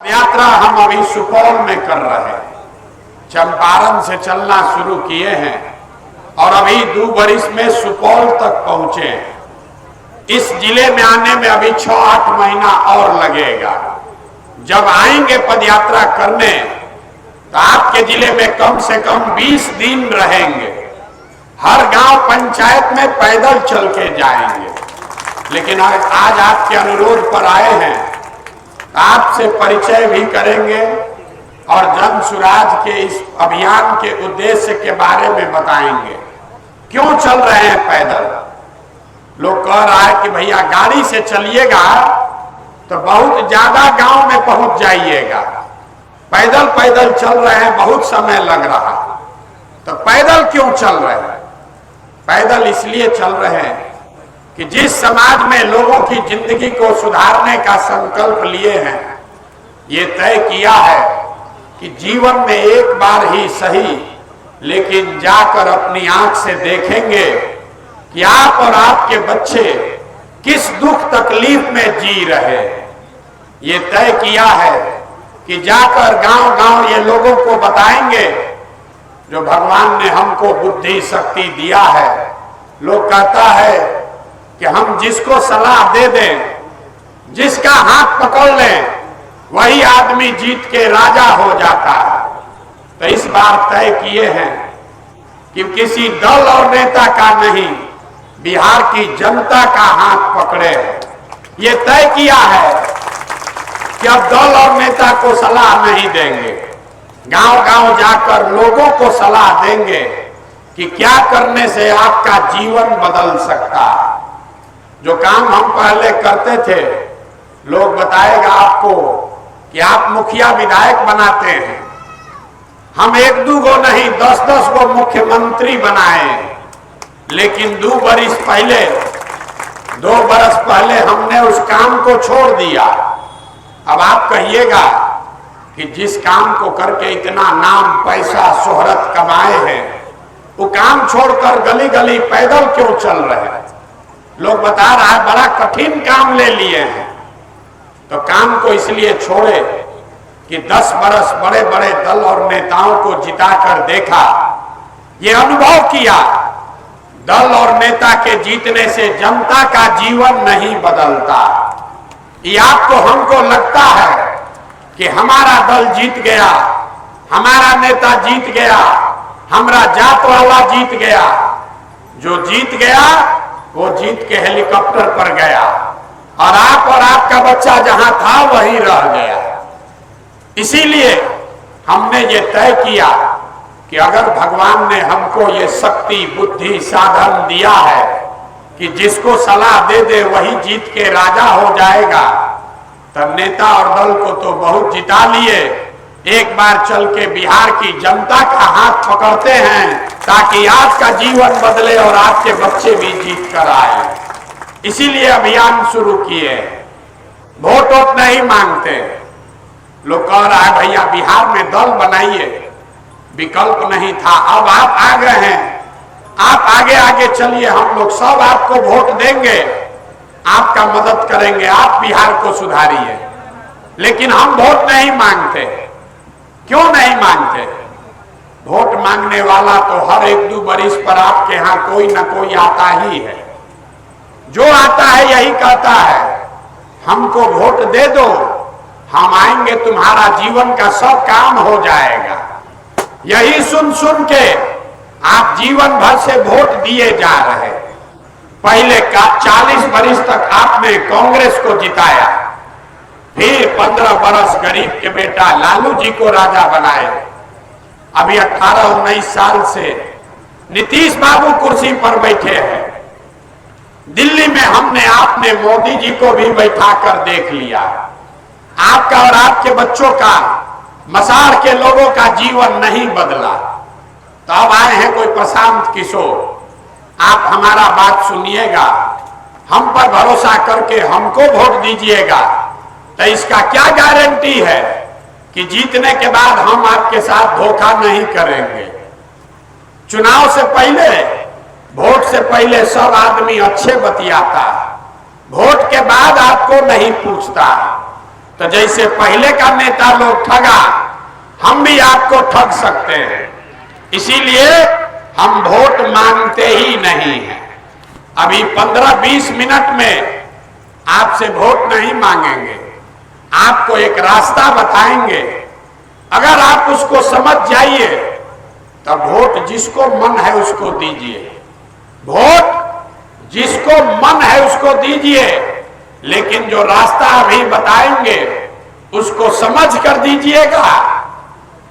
यात्रा हम अभी सुपौल में कर रहे हैं। चंपारण से चलना शुरू किए हैं और अभी 2 बरिस में सुपौल तक पहुंचे हैं। इस जिले में आने में अभी 6-8 महीना और लगेगा। जब आएंगे पदयात्रा करने तो आपके जिले में कम से कम 20 दिन रहेंगे। हर गांव पंचायत में पैदल चल के जाएंगे। लेकिन आज आपके अनुरोध पर आए हैं, आपसे परिचय भी करेंगे और जन सुराज के इस अभियान के उद्देश्य के बारे में बताएंगे। क्यों चल रहे हैं पैदल? लोग कह रहा है कि भैया गाड़ी से चलिएगा तो बहुत ज्यादा गांव में पहुंच जाइएगा। पैदल पैदल चल रहे हैं, बहुत समय लग रहा। तो पैदल क्यों चल रहे हैं? पैदल इसलिए चल रहे हैं कि जिस समाज में लोगों की जिंदगी को सुधारने का संकल्प लिए हैं, ये तय किया है कि जीवन में एक बार ही सही, लेकिन जाकर अपनी आंख से देखेंगे कि आप और आपके बच्चे किस दुख तकलीफ में जी रहे हैं। ये तय किया है कि जाकर गांव गांव ये लोगों को बताएंगे जो भगवान ने हमको बुद्धि शक्ति दिया है। लोग कहता है कि हम जिसको सलाह दे दें, जिसका हाथ पकड़ लें, वही आदमी जीत के राजा हो जाता है। तो इस बार तय किए हैं कि किसी दल और नेता का नहीं, बिहार की जनता का हाथ पकड़े। ये तय किया है कि अब दल और नेता को सलाह नहीं देंगे, गांव गांव जाकर लोगों को सलाह देंगे कि क्या करने से आपका जीवन बदल सकता है। जो काम हम पहले करते थे, लोग बताएगा आपको कि आप मुखिया विधायक बनाते हैं। हम 1-2 गो नहीं 10-10 गो मुख्यमंत्री बनाए। लेकिन 2 बरिस पहले, 2 बरस पहले हमने उस काम को छोड़ दिया। अब आप कहिएगा कि जिस काम को करके इतना नाम पैसा शोहरत कमाए हैं, वो काम छोड़कर गली गली पैदल क्यों चल रहे हैं? लोग बता रहा है बड़ा कठिन काम ले लिए हैं। तो काम को इसलिए छोड़े कि 10 बरस बड़े बड़े दल और नेताओं को जिताकर देखा, ये अनुभव किया, दल और नेता के जीतने से जनता का जीवन नहीं बदलता। ये आपको हमको लगता है कि हमारा दल जीत गया, हमारा नेता जीत गया, हमारा जात वाला जीत गया। जो जीत गया वो जीत के हेलीकॉप्टर पर गया और आपका बच्चा जहां था वहीं रह गया। इसीलिए हमने ये तय किया कि अगर भगवान ने हमको ये शक्ति बुद्धि साधन दिया है कि जिसको सलाह दे दे वही जीत के राजा हो जाएगा, तब नेता और दल को तो बहुत जिता लिए। एक बार चल के बिहार की जनता का हाथ पकड़ते हैं ताकि आपका जीवन बदले और आपके बच्चे भी जीत कर आए। इसीलिए अभियान शुरू किए। वोट नहीं मांगते। लोग कह रहा है भैया बिहार में दल बनाइए, विकल्प नहीं था। अब आप आ गए हैं, आप आगे आगे चलिए, हम लोग सब आपको वोट देंगे, आपका मदद करेंगे, आप बिहार को सुधारिए। लेकिन हम वोट नहीं मांगते। क्यों नहीं मांगते? वोट मांगने वाला तो हर 1-2 बरिस पर आपके यहाँ कोई ना कोई आता ही है। जो आता है यही कहता है हमको वोट दे दो, हम आएंगे, तुम्हारा जीवन का सब काम हो जाएगा। यही सुन सुन के आप जीवन भर से वोट दिए जा रहे। पहले का 40 बरिस तक आपने कांग्रेस को जिताया, फिर 15 बरस गरीब के बेटा लालू जी को राजा बनाए। अभी 18-19 साल से नीतीश बाबू कुर्सी पर बैठे हैं। दिल्ली में हमने आपने मोदी जी को भी बैठा कर देख लिया। आपका और आपके बच्चों का, मसाढ़ के लोगों का जीवन नहीं बदला। तो अब आए हैं कोई प्रशांत किशोर। आप हमारा बात सुनिएगा, हम पर भरोसा करके हमको वोट दीजिएगा। तो इसका क्या गारंटी है कि जीतने के बाद हम आपके साथ धोखा नहीं करेंगे? चुनाव से पहले, वोट से पहले सब आदमी अच्छे बतियाता, वोट के बाद आपको नहीं पूछता। तो जैसे पहले का नेता लोग ठगा, हम भी आपको ठग सकते हैं। इसीलिए हम वोट मांगते ही नहीं हैं। अभी 15-20 मिनट में आपसे वोट नहीं मांगेंगे, आपको एक रास्ता बताएंगे। अगर आप उसको समझ जाइए तो वोट जिसको मन है उसको दीजिए, वोट जिसको मन है उसको दीजिए, लेकिन जो रास्ता अभी बताएंगे उसको समझ कर दीजिएगा।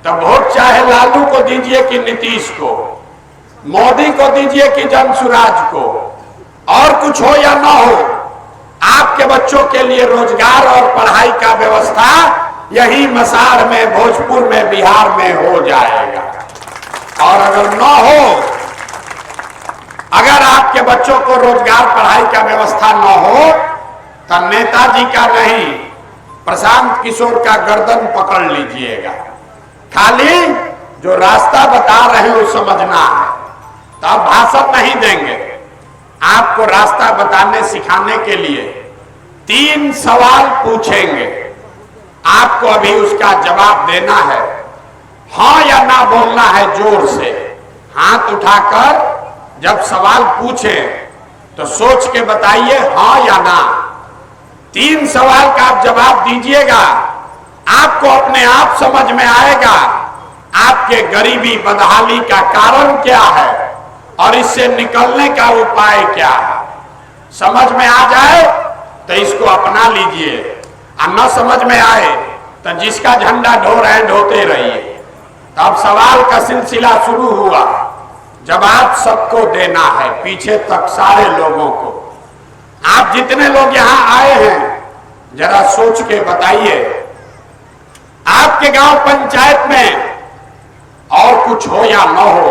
तब वोट चाहे लालू को दीजिए कि नीतीश को, मोदी को दीजिए कि जनसुराज को, और कुछ हो या ना हो, आपके बच्चों के लिए रोजगार और पढ़ाई का व्यवस्था यही मसाढ़ में, भोजपुर में, बिहार में हो जाएगा। और अगर न हो, अगर आपके बच्चों को रोजगार पढ़ाई का व्यवस्था न हो तो नेताजी का नहीं, प्रशांत किशोर का गर्दन पकड़ लीजिएगा। खाली जो रास्ता बता रहे हैं वो समझना है। तो आप भाषण नहीं देंगे, आपको रास्ता बताने सिखाने के लिए 3 सवाल पूछेंगे, आपको अभी उसका जवाब देना है। हाँ या ना बोलना है जोर से, हाथ उठाकर जब सवाल पूछे तो सोच के बताइए हाँ या ना। 3 सवाल का आप जवाब दीजिएगा, आपको अपने आप समझ में आएगा आपके गरीबी बदहाली का कारण क्या है और इससे निकलने का उपाय क्या है। समझ में आ जाए तो इसको अपना लीजिए, और न समझ में आए तो जिसका झंडा ढो रहे हैं ढोते रहिए। तब सवाल का सिलसिला शुरू हुआ, जवाब सबको देना है, पीछे तक सारे लोगों को। आप जितने लोग यहां आए हैं जरा सोच के बताइए, आपके गांव पंचायत में और कुछ हो या न हो,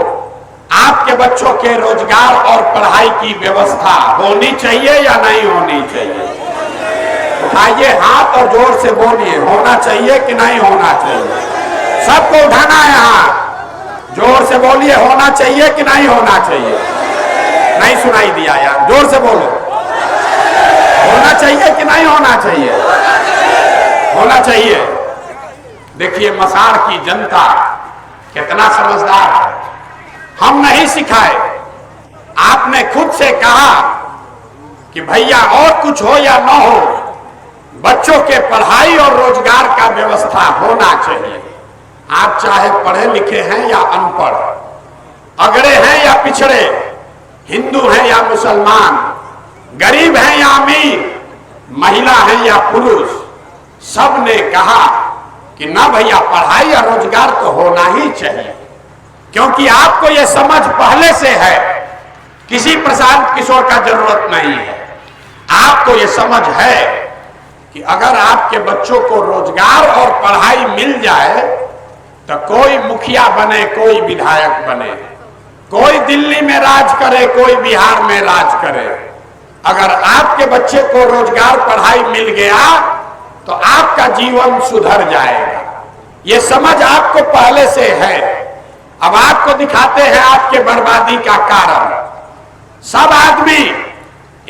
आपके बच्चों के रोजगार और पढ़ाई की व्यवस्था होनी चाहिए या नहीं होनी चाहिए? उठाइए हाथ और जोर से बोलिए, होना चाहिए कि नहीं होना चाहिए? सबको उठाना है हाथ, जोर से बोलिए, होना चाहिए कि नहीं होना चाहिए? नहीं सुनाई दिया यार, जोर से बोलो, होना चाहिए कि नहीं होना चाहिए? होना चाहिए। देखिए मसाढ़ की जनता कितना समझदार है, हम नहीं सिखाए, आपने खुद से कहा कि भैया और कुछ हो या ना हो, बच्चों के पढ़ाई और रोजगार का व्यवस्था होना चाहिए। आप चाहे पढ़े लिखे हैं या अनपढ़, अगड़े हैं या पिछड़े, हिंदू हैं या मुसलमान, गरीब हैं या अमीर, महिला हैं या पुरुष, सब ने कहा कि ना भैया पढ़ाई और रोजगार तो होना ही चाहिए। क्योंकि आपको यह समझ पहले से है, किसी प्रशांत किशोर का जरूरत नहीं है। आपको यह समझ है कि अगर आपके बच्चों को रोजगार और पढ़ाई मिल जाए तो कोई मुखिया बने, कोई विधायक बने, कोई दिल्ली में राज करे, कोई बिहार में राज करे, अगर आपके बच्चे को रोजगार पढ़ाई मिल गया तो आपका जीवन सुधर जाएगा। ये समझ आपको पहले से है। अब आपको दिखाते हैं आपके बर्बादी का कारण। सब आदमी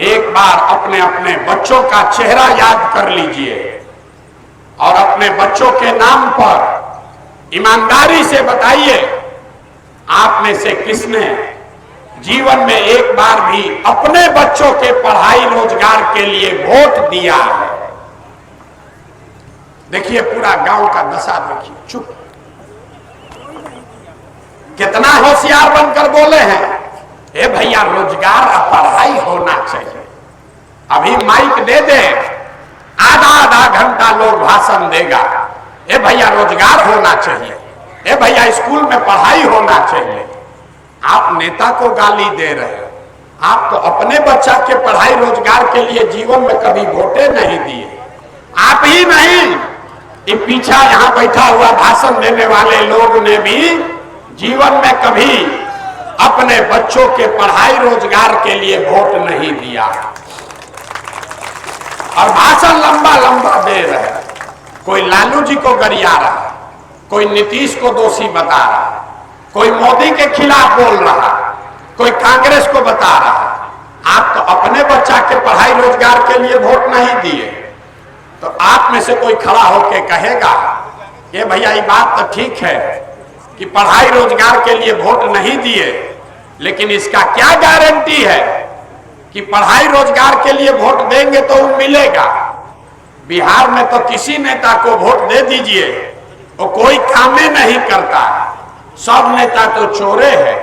एक बार अपने अपने बच्चों का चेहरा याद कर लीजिए और अपने बच्चों के नाम पर ईमानदारी से बताइए, आप में से किसने जीवन में एक बार भी अपने बच्चों के पढ़ाई रोजगार के लिए वोट दिया है? देखिए पूरा गांव का दशा देखिए, चुप, कितना होशियार बनकर बोले हैं, ए भैया रोजगार और पढ़ाई होना चाहिए। अभी माइक दे दे, आधा आधा घंटा लोग भाषण देगा, ए भैया रोजगार होना चाहिए, ए भैया स्कूल में पढ़ाई होना चाहिए। आप नेता को गाली दे रहे हैं, आप तो अपने बच्चा के पढ़ाई रोजगार के लिए जीवन में कभी वोटे नहीं दिए। आप ही नहीं, ये पीछा यहां बैठा हुआ भाषण देने वाले लोग ने भी जीवन में कभी अपने बच्चों के पढ़ाई रोजगार के लिए वोट नहीं दिया और भाषण लंबा लंबा दे रहे हैं। कोई लालू जी को गरिया रहा है, कोई नीतीश को दोषी बता रहा है, कोई मोदी के खिलाफ बोल रहा, कोई कांग्रेस को बता रहा। आप तो अपने बच्चा के पढ़ाई रोजगार के लिए वोट नहीं दिए। तो आप में से कोई खड़ा होके कहेगा कि भैया ये बात तो ठीक है कि पढ़ाई रोजगार के लिए वोट नहीं दिए, लेकिन इसका क्या गारंटी है कि पढ़ाई रोजगार के लिए वोट देंगे तो वो मिलेगा। बिहार में तो किसी नेता को वोट दे दीजिए, वो कोई काम नहीं करता, सब नेता तो चोरे हैं।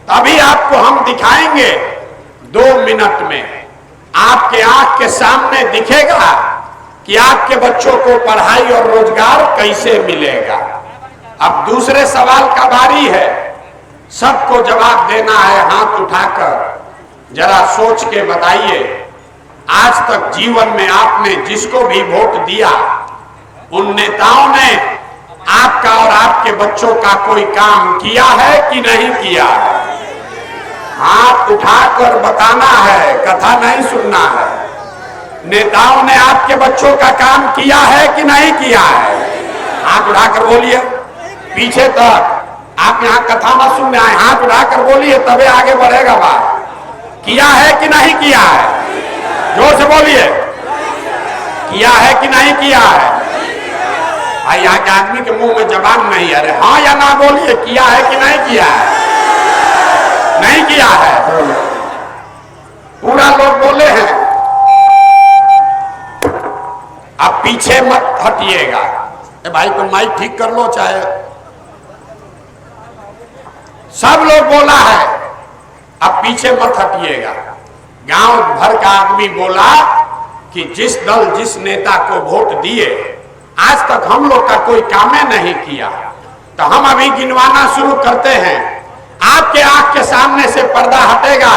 तभी आपको हम दिखाएंगे 2 मिनट में, आपके आंख के सामने दिखेगा कि आपके बच्चों को पढ़ाई और रोजगार कैसे मिलेगा। अब दूसरे सवाल का बारी है, सबको जवाब देना है हाथ उठाकर। जरा सोच के बताइए, आज तक जीवन में आपने जिसको भी वोट दिया, उन नेताओं ने आपका और आपके बच्चों का कोई काम किया है कि नहीं किया? हाथ उठाकर बताना है, कथा नहीं सुनना है। नेताओं ने आपके बच्चों का काम किया है कि नहीं किया है? हाथ उठाकर बोलिए। पीछे तक आप यहाँ कथा ना सुनने आए, हाथ उठाकर बोलिए, तबे आगे बढ़ेगा बात। किया है कि नहीं किया है? जोर से बोलिए, किया है कि नहीं किया है? भाई यहाँ के आदमी के मुंह में जबान नहीं है, अरे हाँ या ना बोलिए, किया है कि नहीं किया है? नहीं किया है, पूरा लोग बोले हैं। अब पीछे मत हटिएगा। भाई को माइक ठीक कर लो, चाहे सब लोग बोला है, अब पीछे मत हटिएगा। गांव भर का आदमी बोला कि जिस दल जिस नेता को वोट दिए, आज तक हम लोग का कोई काम नहीं किया। तो हम अभी गिनवाना शुरू करते हैं। आपके आंख के सामने से पर्दा हटेगा,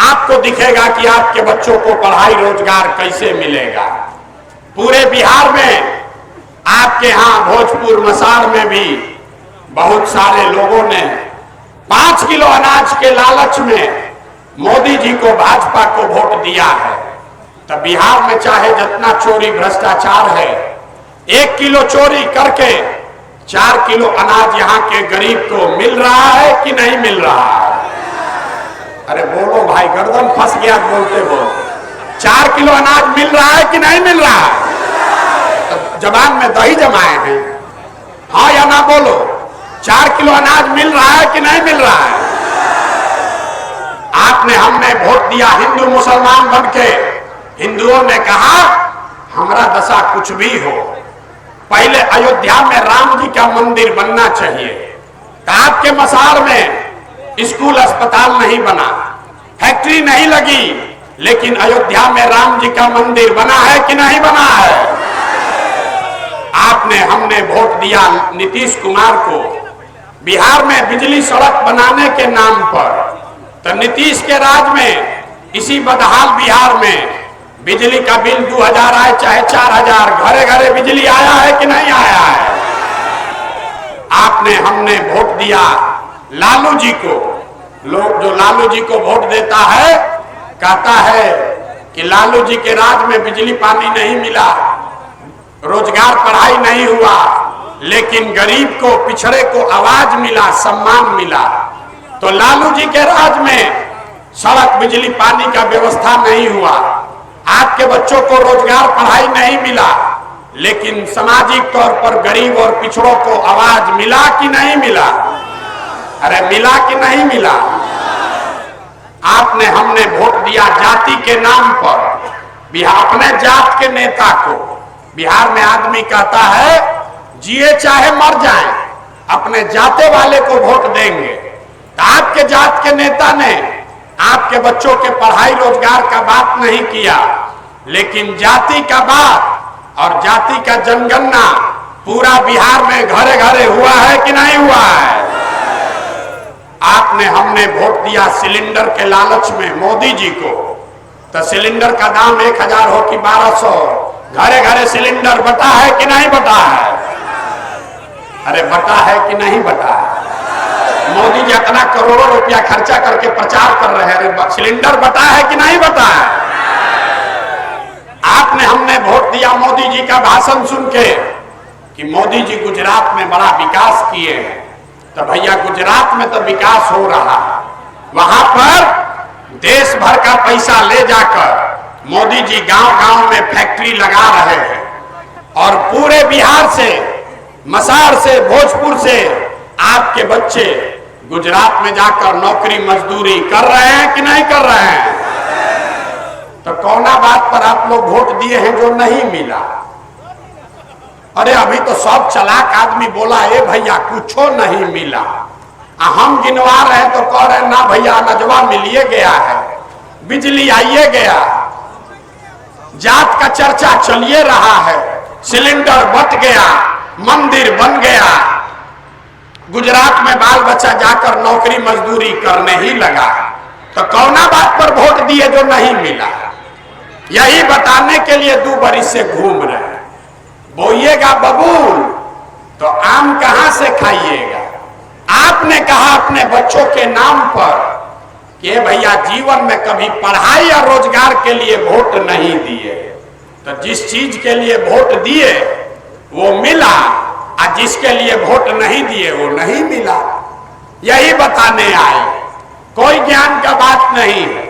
आपको दिखेगा कि आपके बच्चों को पढ़ाई रोजगार कैसे मिलेगा। पूरे बिहार में, आपके यहाँ भोजपुर मसार में भी बहुत सारे लोगों ने 5 किलो अनाज के लालच में मोदी जी को, भाजपा को वोट दिया है। तो बिहार में चाहे जितना चोरी भ्रष्टाचार है, 1 किलो चोरी करके 4 किलो अनाज यहाँ के गरीब को मिल रहा है कि नहीं मिल रहा है? अरे बोलो भाई, गर्दन फंस गया बोलते बोलते। 4 किलो अनाज मिल रहा है कि नहीं मिल रहा है? तो जबान में दही जमाए हैं, हाँ या ना बोलो। 4 किलो अनाज मिल रहा है कि नहीं मिल रहा है? आपने हमने वोट दिया हिंदू मुसलमान बन के। हिंदुओं ने कहा हमारा दशा कुछ भी हो, पहले अयोध्या में राम जी का मंदिर बनना चाहिए। तो आपके मसार में स्कूल अस्पताल नहीं बना, फैक्ट्री नहीं लगी, लेकिन अयोध्या में राम जी का मंदिर बना है कि नहीं बना है? आपने हमने वोट दिया नीतीश कुमार को बिहार में बिजली सड़क बनाने के नाम पर। तो नीतीश के राज में, इसी बदहाल बिहार में बिजली का बिल 2000 आए चाहे 4000, घरे घरे बिजली आया है कि नहीं आया है? आपने हमने वोट दिया लालू जी को। लोग जो लालू जी को वोट देता है कहता है कि लालू जी के राज में बिजली पानी नहीं मिला, रोजगार पढ़ाई नहीं हुआ, लेकिन गरीब को, पिछड़े को आवाज मिला, सम्मान मिला। तो लालू जी के राज में सड़क बिजली पानी का व्यवस्था नहीं हुआ, आपके बच्चों को रोजगार पढ़ाई नहीं मिला, लेकिन सामाजिक तौर पर गरीब और पिछड़ों को आवाज मिला कि नहीं मिला? अरे मिला कि नहीं मिला? आपने हमने वोट दिया जाति के नाम पर, बिहार अपने जात के नेता को। बिहार में आदमी कहता है जिए चाहे मर जाए, अपने जाते वाले को वोट देंगे। तो आपके जात के नेता ने आपके बच्चों के पढ़ाई रोजगार का बात नहीं किया, लेकिन जाति का बात और जाति का जनगणना पूरा बिहार में घरे घरे हुआ है कि नहीं हुआ है? आपने हमने वोट दिया सिलेंडर के लालच में मोदी जी को। तो सिलेंडर का दाम 1000 हो कि 1200, घरे घरे सिलेंडर बटा है कि नहीं बटा है? अरे बटा है कि नहीं बटा है? मोदी जी इतना करोड़ों रुपया खर्चा करके प्रचार कर रहे हैं, सिलेंडर बटा है कि नहीं बटा है? आपने हमने वोट दिया मोदी जी का भाषण सुन के कि मोदी जी गुजरात में बड़ा विकास किए हैं। तो भैया गुजरात में तो विकास हो रहा है, वहां पर देश भर का पैसा ले जाकर मोदी जी गांव गांव में फैक्ट्री लगा रहे हैं। और पूरे बिहार से, मसार से, भोजपुर से आपके बच्चे गुजरात में जाकर नौकरी मजदूरी कर रहे हैं कि नहीं कर रहे हैं? तो कौना बात पर आप लोग वोट दिए हैं जो नहीं मिला? अरे अभी तो सब चालाक आदमी बोला ए भैया कुछो नहीं मिला, हम गिनवा रहे हैं तो कह रहे ना भैया नजवा मिलिए गया है, बिजली आइए गया, जात का चर्चा चलिए रहा है, सिलेंडर बट गया, मंदिर बन गया, गुजरात में बाल बच्चा जाकर नौकरी मजदूरी करने ही लगा। तो कौना बात पर वोट दिए जो नहीं मिला? यही बताने के लिए 2 बरिस से घूम रहे हैं। बोइएगा बबूल तो आम कहां से खाइएगा? आपने कहा अपने बच्चों के नाम पर कि भैया जीवन में कभी पढ़ाई और रोजगार के लिए वोट नहीं दिए, तो जिस चीज के लिए वोट दिए वो मिला, और जिसके लिए वोट नहीं दिए वो नहीं मिला। यही बताने आए, कोई ज्ञान का बात नहीं है।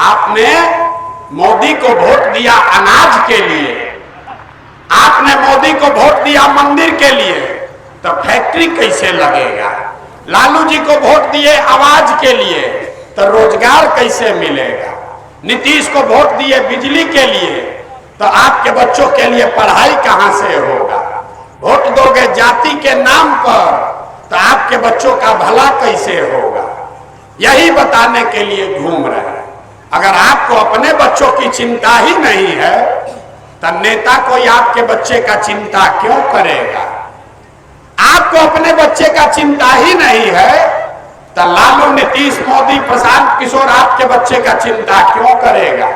आपने मोदी को वोट दिया अनाज के लिए, आपने मोदी को वोट दिया मंदिर के लिए, तो फैक्ट्री कैसे लगेगा? लालू जी को वोट दिए आवाज के लिए, तो रोजगार कैसे मिलेगा? नीतीश को वोट दिए बिजली के लिए, तो आपके बच्चों के लिए पढ़ाई कहां से होगा? वोट दोगे जाति के नाम पर, तो आपके बच्चों का भला कैसे होगा? यही बताने के लिए घूम रहे हैं। अगर आपको अपने बच्चों की चिंता ही नहीं है तो नेता कोई आपके बच्चे का चिंता क्यों करेगा? आपको अपने बच्चे का चिंता ही नहीं है तो लालू, नीतीश, मोदी, प्रशांत किशोर आपके बच्चे का चिंता क्यों करेगा?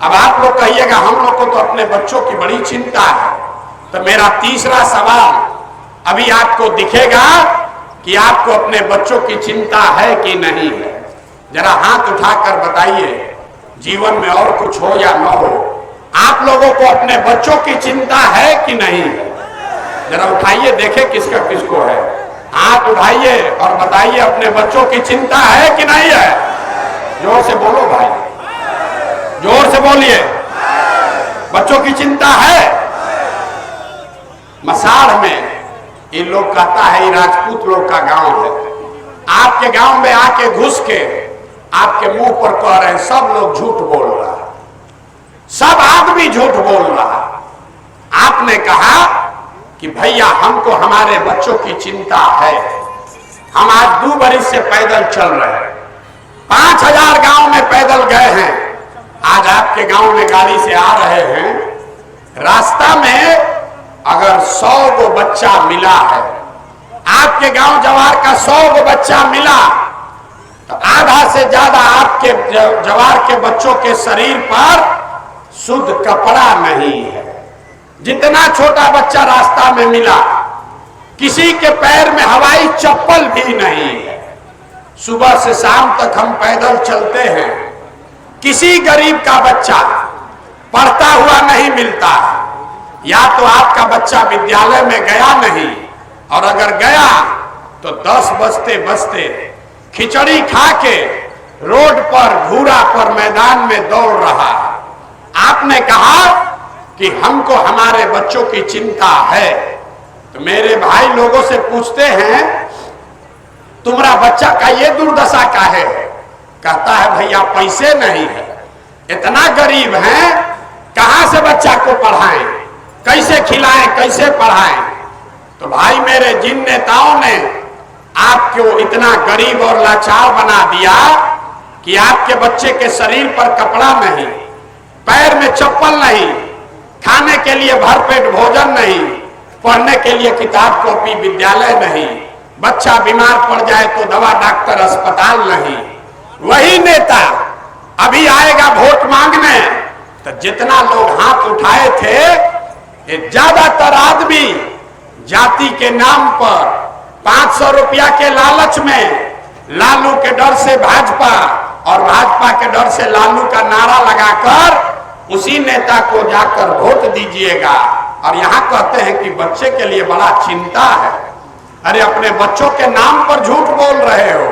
अब आप लोग कहिएगा हम लोग को तो अपने बच्चों की बड़ी चिंता है। तो मेरा तीसरा सवाल, अभी आपको दिखेगा कि आपको अपने बच्चों की चिंता है कि नहीं है? जरा हाथ उठाकर बताइए, जीवन में और कुछ हो या न हो, आप लोगों को अपने बच्चों की चिंता है कि नहीं है? जरा उठाइए, देखे किसका किसको है। हाथ उठाइए और बताइए अपने बच्चों की चिंता है कि नहीं है? जोर से बोलो भाई, जोर से बोलिए। बच्चों की चिंता है? मसाढ़ में ये लोग कहता है ये राजपूत लोग का गांव है। आपके गांव में आके घुस के आपके मुंह पर कह रहे हैं सब लोग झूठ बोल रहा है, सब आदमी झूठ बोल रहा। आपने कहा कि भैया हमको हमारे बच्चों की चिंता है। हम आज 2 बरिस से पैदल चल रहे हैं, 5000 गांव में पैदल गए हैं। आज आपके गांव में गाड़ी से आ रहे हैं, रास्ता में अगर 100 गो बच्चा मिला है, आपके गांव जवार का 100 गो बच्चा मिला, तो आधा से ज्यादा आपके जवार के बच्चों के शरीर पर शुद्ध कपड़ा नहीं है। जितना छोटा बच्चा रास्ता में मिला, किसी के पैर में हवाई चप्पल भी नहीं है। सुबह से शाम तक हम पैदल चलते हैं, किसी गरीब का बच्चा पढ़ता हुआ नहीं मिलता है। या तो आपका बच्चा विद्यालय में गया नहीं, और अगर गया तो 10 बजते बजते खिचड़ी खा के रोड पर, घूरा पर मैदान में दौड़ रहा है। आपने कहा कि हमको हमारे बच्चों की चिंता है। तो मेरे भाई लोगों से पूछते हैं तुम्हारा बच्चा का ये दुर्दशा काहे है? कहता है भैया पैसे नहीं है, इतना गरीब हैं, कहां से बच्चा को पढ़ाएं, कैसे खिलाएं, कैसे पढ़ाएं? तो भाई मेरे, जिन नेताओं ने आपको इतना गरीब और लाचार बना दिया कि आपके बच्चे के शरीर पर कपड़ा नहीं, पैर में चप्पल नहीं, खाने के लिए भरपेट भोजन नहीं, पढ़ने के लिए किताब कॉपी विद्यालय नहीं, बच्चा बीमार पड़ जाए तो दवा डॉक्टर अस्पताल नहीं, वही नेता अभी आएगा वोट मांगने। तो जितना लोग हाथ उठाए थे, ये ज्यादातर आदमी जाति के नाम पर 500 रुपया के लालच में, लालू के डर से भाजपा और भाजपा के डर से लालू का नारा लगाकर उसी नेता को जाकर वोट दीजिएगा। और यहाँ कहते हैं कि बच्चे के लिए बड़ा चिंता है। अरे अपने बच्चों के नाम पर झूठ बोल रहे हो,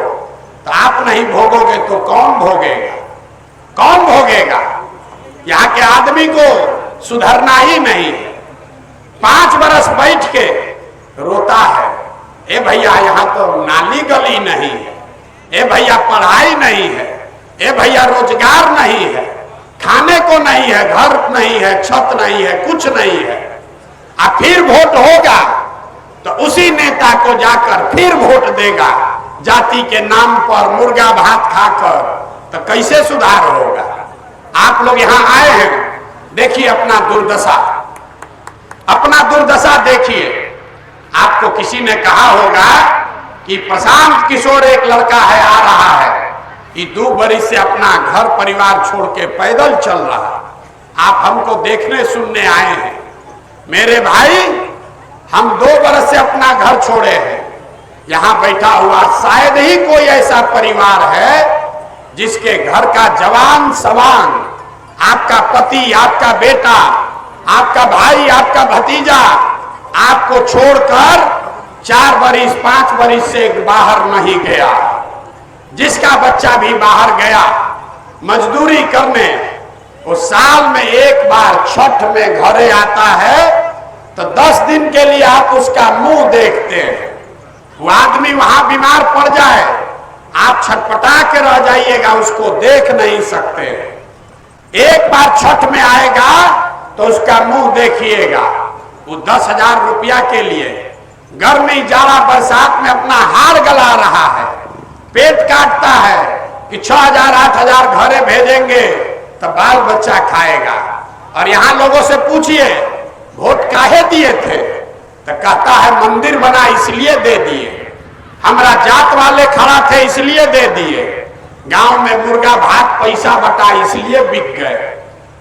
तो आप नहीं भोगोगे तो कौन भोगेगा? कौन भोगेगा? यहाँ के आदमी को सुधरना ही नहीं है। 5 बरस बैठ के रोता है, ए भैया यहाँ तो नाली गली नहीं है, ए भैया पढ़ाई नहीं है, ए भैया रोजगार नहीं है, खाने को नहीं है, घर नहीं है, छत नहीं है, कुछ नहीं है। अब फिर वोट होगा तो उसी नेता को जाकर फिर वोट देगा जाति के नाम पर मुर्गा भात खाकर, तो कैसे सुधार होगा? आप लोग यहाँ आए हैं, देखिए अपना दुर्दशा, अपना दुर्दशा देखिए। आपको किसी ने कहा होगा कि प्रशांत किशोर एक लड़का है, आ रहा है, ये 2 बरस से अपना घर परिवार छोड़ के पैदल चल रहा। आप हमको देखने सुनने आए हैं। मेरे भाई, हम 2 बरस से अपना घर छोड़े हैं। यहाँ बैठा हुआ शायद ही कोई ऐसा परिवार है जिसके घर का जवान सवान, आपका पति, आपका बेटा, आपका भाई, आपका भतीजा आपको छोड़कर 4 बरस 5 बरस से बाहर नहीं गया। जिसका बच्चा भी बाहर गया मजदूरी करने, वो साल में एक बार छठ में घरे आता है तो 10 दिन के लिए आप उसका मुंह देखते हैं। वो आदमी वहां बीमार पड़ जाए, आप छटपटा के रह जाइएगा, उसको देख नहीं सकते। एक बार छठ में आएगा तो उसका मुंह देखिएगा। वो 10,000 रुपया के लिए गर्मी जाड़ा बरसात में अपना हार गला रहा है, पेट काटता है कि 6,000 8,000 घरे भेजेंगे तो बाल बच्चा खाएगा। और यहाँ लोगों से पूछिए वोट काहे दिए थे, तो कहता है मंदिर बना इसलिए दे दिए, हमारा जात वाले खड़ा थे इसलिए दे दिए, गांव में मुर्गा भात पैसा बटा इसलिए बिक गए।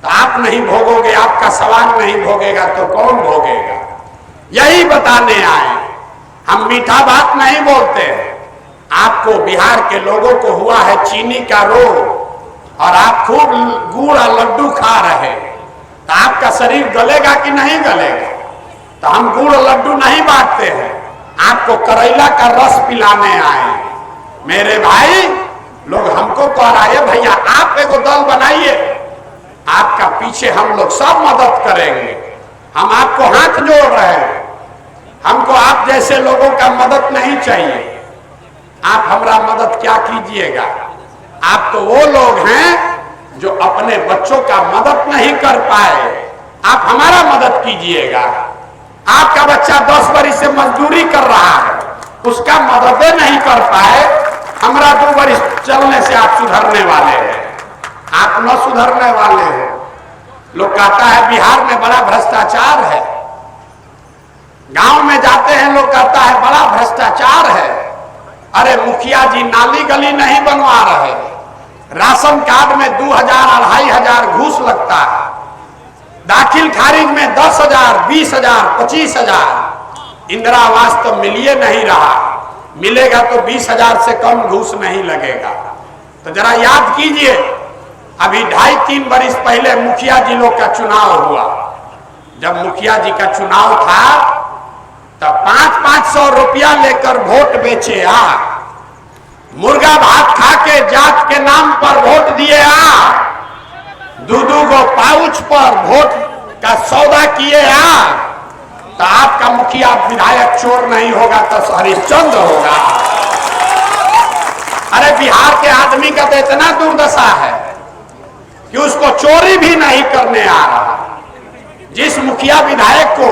तो आप नहीं भोगोगे, आपका सवाल नहीं भोगेगा तो कौन भोगेगा? यही बताने आए। हम मीठा बात नहीं बोलते हैं। आपको बिहार के लोगों को हुआ है चीनी का रोग और आप खूब गुड़ और लड्डू खा रहे, तो आपका शरीर गलेगा कि नहीं गलेगा? तो हम गुड़ और लड्डू नहीं बांटते हैं, आपको करेला का रस पिलाने आए। मेरे भाई लोग हमको कह रहा है भैया आप एगो दल बनाइए, आपका पीछे हम लोग सब मदद करेंगे। हम आपको हाथ जोड़ रहे हैं, हमको आप जैसे लोगों का मदद नहीं चाहिए। आप हमारा मदद क्या कीजिएगा? आप तो वो लोग हैं जो अपने बच्चों का मदद नहीं कर पाए, आप हमारा मदद कीजिएगा। आपका बच्चा 10 बरस से मजदूरी कर रहा है, उसका मदद नहीं कर पाए, हमारा 2 बरस चलने से आप सुधरने वाले हैं? आप न सुधरने वाले हैं। लोग कहता है बिहार में बड़ा भ्रष्टाचार है, गांव में जाते हैं लोग कहता है बड़ा भ्रष्टाचार है। अरे मुखिया जी नाली गली नहीं बनवा रहे, राशन कार्ड में 2,000 2,500 घूस लगता है, दाखिल खारिज में 10,000 20,000 25,000, इंदिरा आवास तो मिलिए नहीं रहा, मिलेगा तो 20,000 से कम घूस नहीं लगेगा। तो जरा याद कीजिए, अभी 2.5-3 बरस पहले मुखिया जी लोग का चुनाव हुआ। जब मुखिया जी का चुनाव था तब 500-500 रुपया लेकर वोट बेचे आ, मुर्गा भात खा के जात के नाम पर वोट दिए आ, 2-2 गो पाउच पर वोट का सौदा किए आ। तो आपका मुखिया विधायक चोर नहीं होगा तो हरिश्चंद्र होगा। अरे बिहार के आदमी का तो इतना दुर्दशा है कि उसको चोरी भी नहीं करने आ रहा। जिस मुखिया विधायक को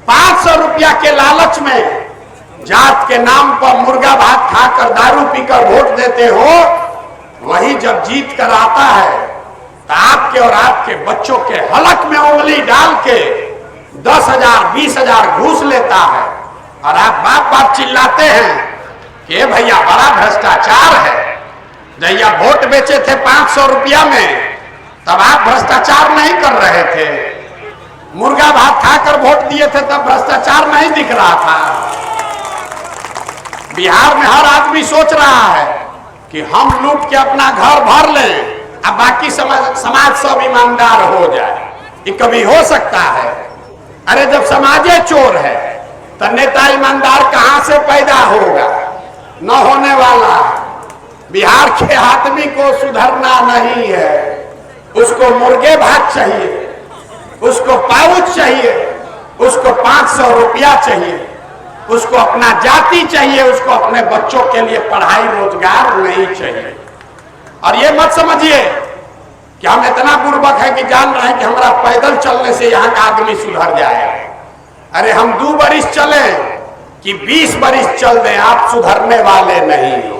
500 रुपया के लालच में जात के नाम पर मुर्गा भात खाकर दारू पीकर वोट देते हो, वही जब जीत कर आता है तो आपके और आपके बच्चों के हलक में उंगली डाल के 10,000 20,000 घूस लेता है। और आप बाप बाप चिल्लाते हैं कि भैया बड़ा भ्रष्टाचार है। जैया वोट बेचे थे 500 रुपया में तब आप भ्रष्टाचार नहीं कर रहे थे, मुर्गा भात खाकर वोट दिए थे तब भ्रष्टाचार नहीं दिख रहा था। बिहार में हर आदमी सोच रहा है कि हम लूट के अपना घर भर लें, अब बाकी समाज सब ईमानदार हो जाए। ये कभी हो सकता है? अरे जब समाजे चोर है तो नेता ईमानदार कहां से पैदा होगा? न होने वाला। बिहार के आदमी को सुधरना नहीं है, उसको मुर्गे भात चाहिए, उसको पाउच चाहिए, उसको 500 रुपया चाहिए, उसको अपना जाति चाहिए, उसको अपने बच्चों के लिए पढ़ाई रोजगार नहीं चाहिए। और ये मत समझिए कि हम इतना बुर्बक है कि जान रहे हैं कि हमारा पैदल चलने से यहाँ का आदमी सुधर जाएगा। अरे हम 2 बरिस चले कि 20 बरिस चल दें, आप सुधरने वाले नहीं।